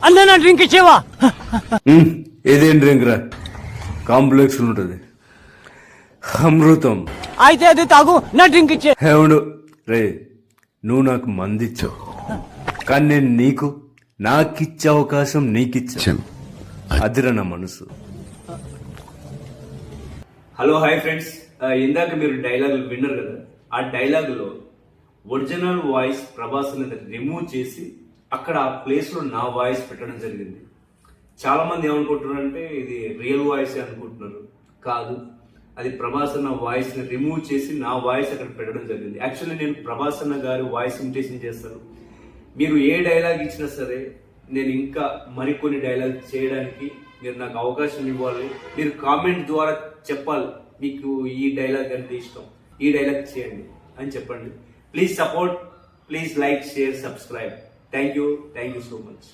అన్న నా drink ఇచ్చేవా? ఏదేం drink రా, కాంప్లెక్స్ ఉంటది, అమృతం. అయితే అది తాగు, నా డ్రింక్ ఇచ్చే. అవును రే, నువ్వు నాకు మందిచ్చావు, కానీ నేను నీకు నాకిచ్చే అవకాశం నీకిచ్చాను. అదిరా నా మనసు. హలో హాయ్ ఫ్రెండ్స్, ఇందాక మీరు డైలాగులు విన్నారు కదా. ఆ డైలాగులో ఒరిజినల్ వాయిస్ ప్రభాస్ అనేది రిమూవ్ చేసి అక్కడ ఆ ప్లేస్ లో నా వాయిస్ పెట్టడం జరిగింది. చాలా మంది ఏమనుకుంటున్నారంటే ఇది రియల్ వాయిస్ అనుకుంటున్నారు. కాదు, అది ప్రభాస్ అన్న వాయిస్ ని రిమూవ్ చేసి నా వాయిస్ అక్కడ పెట్టడం జరిగింది. యాక్చువల్లీ నేను ప్రభాస్ అన్న గారి వాయిస్ ఇమిటేషన్ చేస్తాను. మీరు ఏ డైలాగ్ ఇచ్చినా సరే నేను ఇంకా మరికొన్ని డైలాగ్ చేయడానికి మీరు నాకు అవకాశం ఇవ్వాలి. మీరు కామెంట్ ద్వారా చెప్పాలి, మీకు ఈ డైలాగ్ అంటే ఇష్టం, ఈ డైలాగ్ చేయండి అని చెప్పండి. Please support, please like, share, subscribe. Thank you so much.